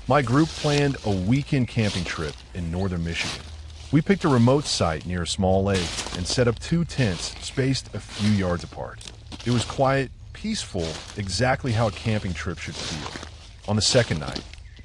My group planned a weekend camping trip in northern Michigan. We picked a remote site near a small lake and set up 2 tents spaced a few yards apart. It was quiet, peaceful, exactly how a camping trip should feel. On the second night,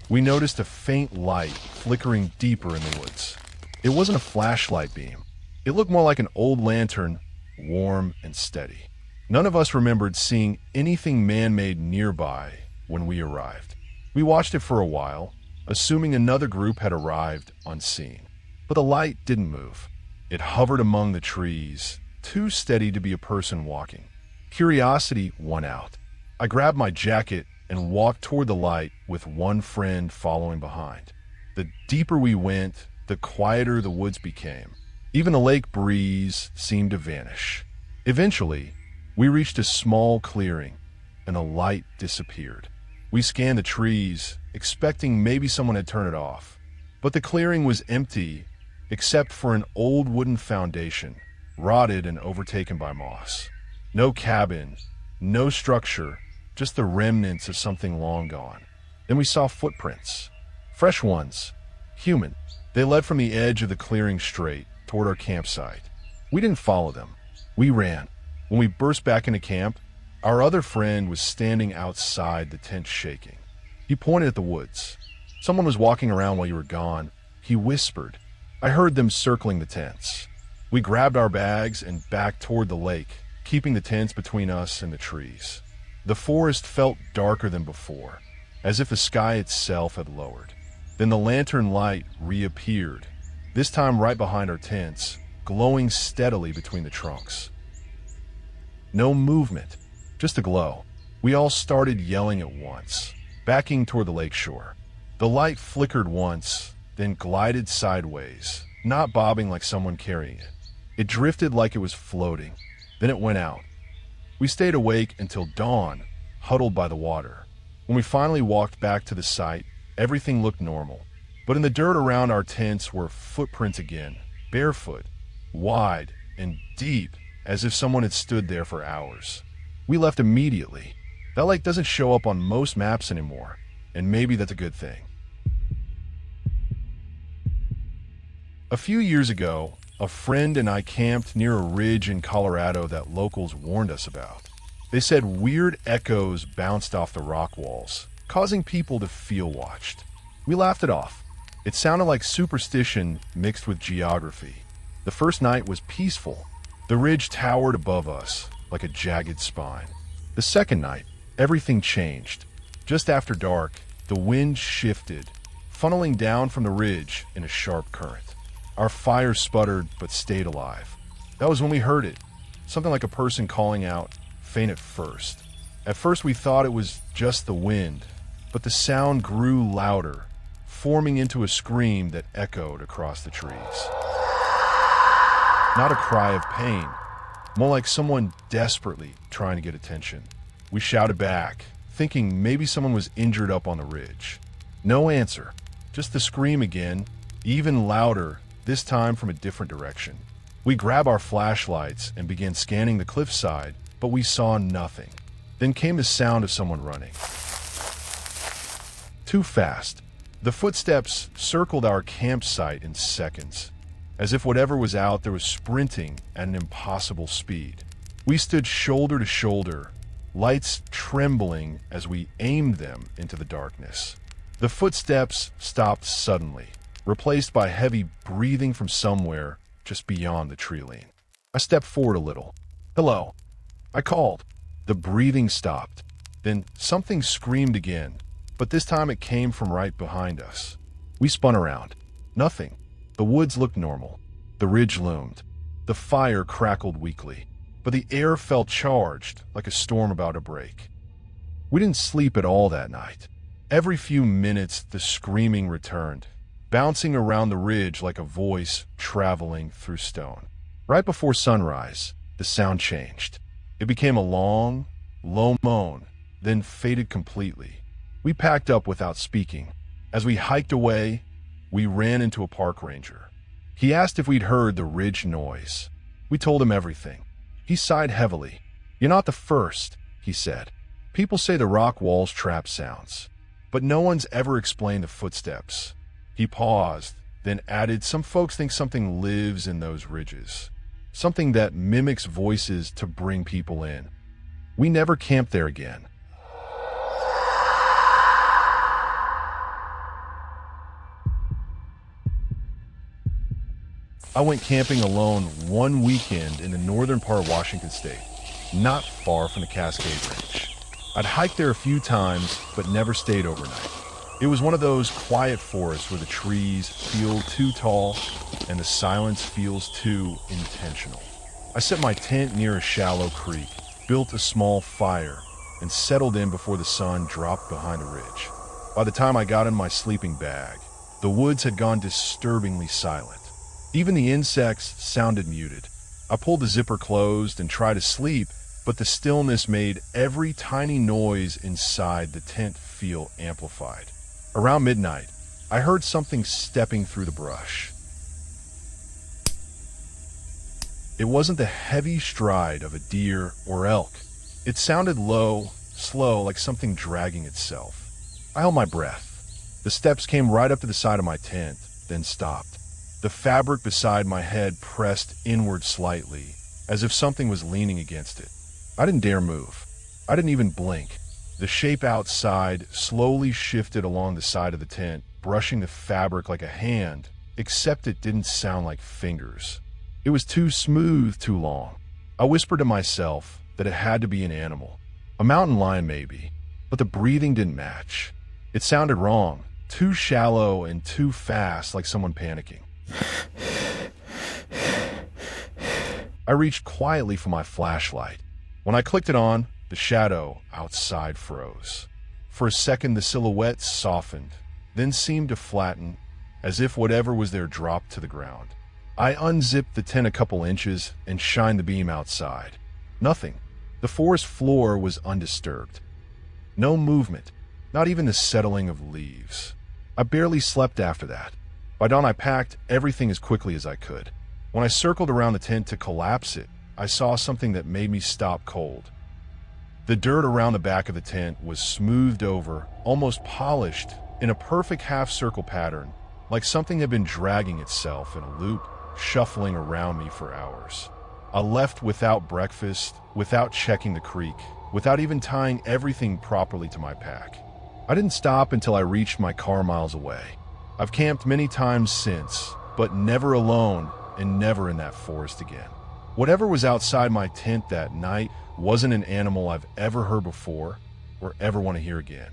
we noticed a faint light flickering deeper in the woods. It wasn't a flashlight beam. It looked more like an old lantern, warm and steady. None of us remembered seeing anything man-made nearby when we arrived. We watched it for a while, assuming another group had arrived on scene. But the light didn't move. It hovered among the trees, too steady to be a person walking. Curiosity won out. I grabbed my jacket and walked toward the light with one friend following behind. The deeper we went, the quieter the woods became. Even the lake breeze seemed to vanish. Eventually, we reached a small clearing, and the light disappeared. We scanned the trees, expecting maybe someone had turned it off. But the clearing was empty, except for an old wooden foundation, rotted and overtaken by moss. No cabin, no structure, just the remnants of something long gone. Then we saw footprints. Fresh ones. Human. They led from the edge of the clearing straight toward our campsite. We didn't follow them. We ran. When we burst back into camp, our other friend was standing outside the tent shaking. He pointed at the woods. Someone was walking around while you were gone. He whispered. I heard them circling the tents. We grabbed our bags and backed toward the lake, keeping the tents between us and the trees. The forest felt darker than before, as if the sky itself had lowered. Then the lantern light reappeared, this time right behind our tents, glowing steadily between the trunks. No movement, just a glow. We all started yelling at once, backing toward the lake shore. The light flickered once, then glided sideways, not bobbing like someone carrying it. It drifted like it was floating. Then it went out. We stayed awake until dawn, huddled by the water. When we finally walked back to the site, everything looked normal. But in the dirt around our tents were footprints again, barefoot, wide and deep, as if someone had stood there for hours. We left immediately. That lake doesn't show up on most maps anymore, and maybe that's a good thing. A few years ago, a friend and I camped near a ridge in Colorado that locals warned us about. They said weird echoes bounced off the rock walls, causing people to feel watched. We laughed it off. It sounded like superstition mixed with geography. The first night was peaceful. The ridge towered above us like a jagged spine. The second night, everything changed. Just after dark, the wind shifted, funneling down from the ridge in a sharp current. Our fire sputtered but stayed alive. That was when we heard it. Something like a person calling out, faint at first. At first we thought it was just the wind, but the sound grew louder, forming into a scream that echoed across the trees. Not a cry of pain, more like someone desperately trying to get attention. We shouted back, thinking maybe someone was injured up on the ridge. No answer, just the scream again, even louder, this time from a different direction. We grabbed our flashlights and began scanning the cliffside, but we saw nothing. Then came the sound of someone running. Too fast. The footsteps circled our campsite in seconds, as if whatever was out there was sprinting at an impossible speed. We stood shoulder to shoulder, lights trembling as we aimed them into the darkness. The footsteps stopped suddenly, replaced by heavy breathing from somewhere just beyond the tree line. I stepped forward a little. Hello. I called. The breathing stopped. Then something screamed again, but this time it came from right behind us. We spun around. Nothing. The woods looked normal. The ridge loomed. The fire crackled weakly, but the air felt charged like a storm about to break. We didn't sleep at all that night. Every few minutes the screaming returned, bouncing around the ridge like a voice traveling through stone. Right before sunrise, the sound changed. It became a long, low moan, then faded completely. We packed up without speaking. As we hiked away, we ran into a park ranger. He asked if we'd heard the ridge noise. We told him everything. He sighed heavily. "You're not the first," he said. "People say the rock walls trap sounds. but no one's ever explained the footsteps. He paused, then added, "Some folks think something lives in those ridges. Something that mimics voices to bring people in." We never camped there again. I went camping alone one weekend in the northern part of Washington state, not far from the Cascade Range. I'd hiked there a few times, but never stayed overnight. It was one of those quiet forests where the trees feel too tall and the silence feels too intentional. I set my tent near a shallow creek, built a small fire, and settled in before the sun dropped behind a ridge. By the time I got in my sleeping bag, the woods had gone disturbingly silent. Even the insects sounded muted. I pulled the zipper closed and tried to sleep, but the stillness made every tiny noise inside the tent feel amplified. Around midnight, I heard something stepping through the brush. It wasn't the heavy stride of a deer or elk. It sounded low, slow, like something dragging itself. I held my breath. The steps came right up to the side of my tent, then stopped. The fabric beside my head pressed inward slightly, as if something was leaning against it. I didn't dare move. I didn't even blink. The shape outside slowly shifted along the side of the tent, brushing the fabric like a hand, except it didn't sound like fingers. It was too smooth, too long. I whispered to myself that it had to be an animal. A mountain lion maybe, but the breathing didn't match. It sounded wrong, too shallow and too fast, like someone panicking. I reached quietly for my flashlight. When I clicked it on, the shadow outside froze. For a second, the silhouette softened, then seemed to flatten, as if whatever was there dropped to the ground. I unzipped the tent a couple inches and shined the beam outside. Nothing. The forest floor was undisturbed. No movement, not even the settling of leaves. I barely slept after that. By dawn, I packed everything as quickly as I could. When I circled around the tent to collapse it, I saw something that made me stop cold. The dirt around the back of the tent was smoothed over, almost polished, in a perfect half-circle pattern, like something had been dragging itself in a loop, shuffling around me for hours. I left without breakfast, without checking the creek, without even tying everything properly to my pack. I didn't stop until I reached my car miles away. I've camped many times since, but never alone and never in that forest again. Whatever was outside my tent that night wasn't an animal I've ever heard before or ever want to hear again.